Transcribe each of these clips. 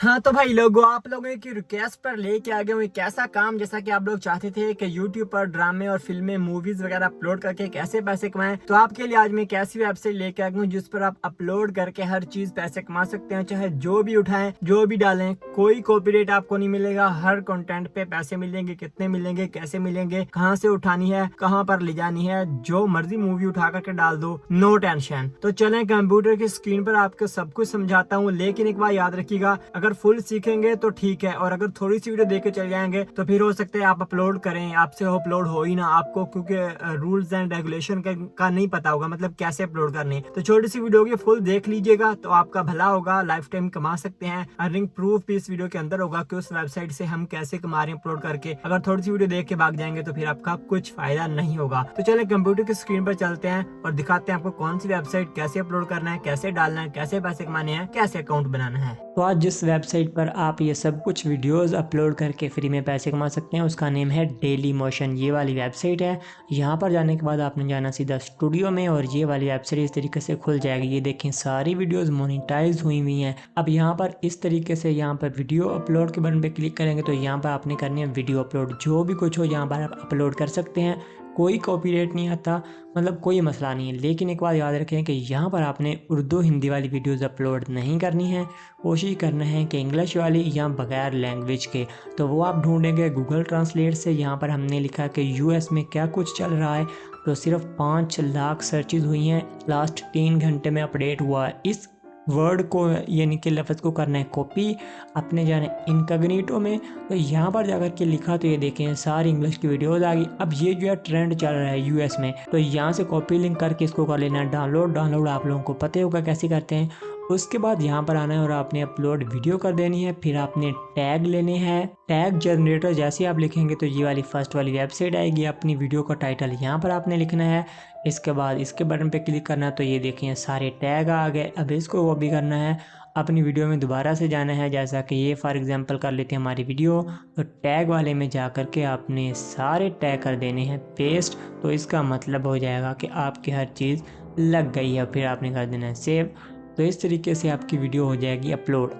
हाँ तो भाई लोगों, आप लोगों की रिक्वेस्ट पर लेके आ गए हूँ एक ऐसा काम जैसा कि आप लोग चाहते थे कि YouTube पर ड्रामे और फिल्में मूवीज वगैरह अपलोड करके कैसे पैसे कमाएं। तो आपके लिए आज मैं एक ऐसी वेबसाइट लेके आ गया हूँ जिस पर आप अपलोड करके हर चीज पैसे कमा सकते हैं, चाहे जो भी उठाएं जो भी डालें, कोई कॉपीराइट आपको नहीं मिलेगा। हर कंटेंट पे पैसे मिलेंगे, कितने मिलेंगे, कैसे मिलेंगे, कहाँ से उठानी है, कहाँ पर ले जानी है, जो मर्जी मूवी उठा करके डाल दो, नो टेंशन। तो चलें कंप्यूटर की स्क्रीन पर आपको सब कुछ समझाता हूँ, लेकिन एक बार याद रखिएगा, अगर फुल सीखेंगे तो ठीक है, और अगर थोड़ी सी वीडियो देख के चले जाएंगे तो फिर हो सकता है आप अपलोड करें, आपसे अपलोड हो ही ना, आपको क्योंकि रूल्स एंड रेगुलेशन का नहीं पता होगा, मतलब कैसे अपलोड करनी है। तो छोटी सी वीडियो होगी, फुल देख लीजिएगा तो आपका भला होगा, लाइफ टाइम कमा सकते हैं। अर्निंग प्रूफ भी इस वीडियो के अंदर होगा कि उस वेबसाइट से हम कैसे कमा रहे हैं अपलोड करके। अगर थोड़ी सी वीडियो देख के भाग जाएंगे तो फिर आपका कुछ फायदा नहीं होगा। तो चले कंप्यूटर की स्क्रीन पर चलते हैं और दिखाते हैं आपको कौन सी वेबसाइट कैसे अपलोड करना है, कैसे डालना है, कैसे पैसे कमाने हैं, कैसे अकाउंट बनाना है। तो आज जिस वेबसाइट पर आप ये सब कुछ वीडियोस अपलोड करके फ्री में पैसे कमा सकते हैं उसका नेम है डेली मोशन। ये वाली वेबसाइट है। यहाँ पर जाने के बाद आपने जाना सीधा स्टूडियो में और ये वाली वेबसाइट इस तरीके से खुल जाएगी। ये देखें सारी वीडियोस मोनेटाइज हुई हुई हैं। अब यहाँ पर इस तरीके से यहाँ पर वीडियो अपलोड के बटन पे क्लिक करेंगे तो यहाँ पर आपने करनी है वीडियो अपलोड। जो भी कुछ हो यहाँ पर आप अपलोड कर सकते हैं, कोई कॉपीराइट नहीं आता, मतलब कोई मसला नहीं है। लेकिन एक बात याद रखें कि यहाँ पर आपने उर्दू हिंदी वाली वीडियोज़ अपलोड नहीं करनी है। कोशिश करना है कि इंग्लिश वाली या बगैर लैंग्वेज के। तो वो आप ढूंढेंगे गूगल ट्रांसलेट से। यहाँ पर हमने लिखा कि यूएस में क्या कुछ चल रहा है, तो सिर्फ 5 लाख सर्चेज हुई हैं, लास्ट 3 घंटे में अपडेट हुआ है। इस वर्ड को यानी कि लफ्ज़ को करना है कॉपी, अपने जाना इनकॉग्निटो में। तो यहाँ पर जाकर के लिखा तो ये देखें सारी इंग्लिश की वीडियोज़ आ गई। अब ये जो है ट्रेंड चल रहा है यूएस में, तो यहाँ से कॉपी लिंक करके इसको कर लेना है डाउनलोड। डाउनलोड आप लोगों को पता होगा कैसे करते हैं। उसके बाद यहाँ पर आना है और आपने अपलोड वीडियो कर देनी है। फिर आपने टैग लेने हैं। टैग जनरेटर जैसे आप लिखेंगे तो ये वाली फर्स्ट वाली वेबसाइट आएगी। अपनी वीडियो का टाइटल यहाँ पर आपने लिखना है। इसके बाद इसके बटन पे क्लिक करना है तो ये देखिए सारे टैग आ गए। अब इसको कॉपी करना है, अपनी वीडियो में दोबारा से जाना है। जैसा कि ये फॉर एग्जांपल कर लेते हैं हमारी वीडियो, तो टैग वाले में जा कर के आपने सारे टैग कर देने हैं पेस्ट। तो इसका मतलब हो जाएगा कि आपकी हर चीज़ लग गई है। फिर आपने कर देना है सेव। तो इस तरीके से आपकी वीडियो हो जाएगी अपलोड।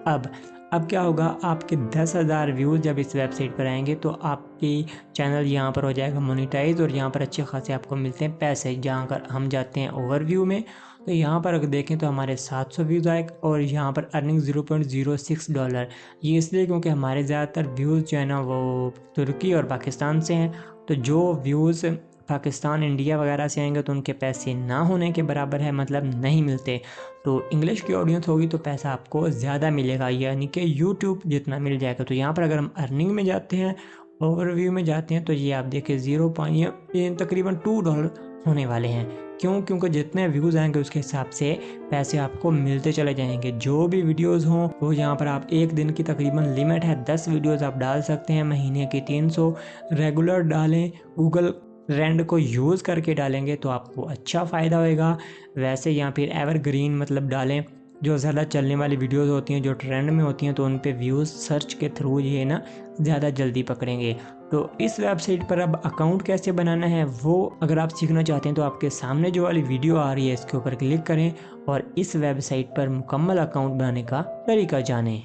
अब क्या होगा, आपके 10,000 व्यूज़ जब इस वेबसाइट पर आएंगे तो आपकी चैनल यहाँ पर हो जाएगा मोनेटाइज और यहाँ पर अच्छे खासे आपको मिलते हैं पैसे। जहाँ कर हम जाते हैं ओवरव्यू में, तो यहाँ पर अगर देखें तो हमारे 700 व्यूज़ आए और यहाँ पर अर्निंग $0.06। ये इसलिए क्योंकि हमारे ज़्यादातर व्यूज़ जो है ना वो तुर्की और पाकिस्तान से हैं। तो जो व्यूज़ पाकिस्तान इंडिया वगैरह से आएंगे तो उनके पैसे ना होने के बराबर है, मतलब नहीं मिलते। तो इंग्लिश की ऑडियंस होगी तो पैसा आपको ज़्यादा मिलेगा, यानी कि यूट्यूब जितना मिल जाएगा। तो यहाँ पर अगर हम अर्निंग में जाते हैं, ओवरव्यू में जाते हैं, तो ये आप देखिए तकरीबन $2 होने वाले हैं। क्यों? क्योंकि जितने व्यूज़ आएंगे उसके हिसाब से पैसे आपको मिलते चले जाएंगे। जो भी वीडियोस हों वो यहाँ पर आप एक दिन की तकरीबन लिमिट है 10 वीडियोस आप डाल सकते हैं, महीने की 300। रेगुलर डालें, गूगल ट्रेंड को यूज़ करके डालेंगे तो आपको अच्छा फ़ायदा होएगा। वैसे या फिर एवरग्रीन मतलब डालें, जो ज़्यादा चलने वाली वीडियोस होती हैं, जो ट्रेंड में होती हैं, तो उन पे व्यूज़ सर्च के थ्रू ये ना ज़्यादा जल्दी पकड़ेंगे। तो इस वेबसाइट पर अब अकाउंट कैसे बनाना है वो अगर आप सीखना चाहते हैं तो आपके सामने जो वाली वीडियो आ रही है इसके ऊपर क्लिक करें और इस वेबसाइट पर मुकम्मल अकाउंट बनाने का तरीका जानें।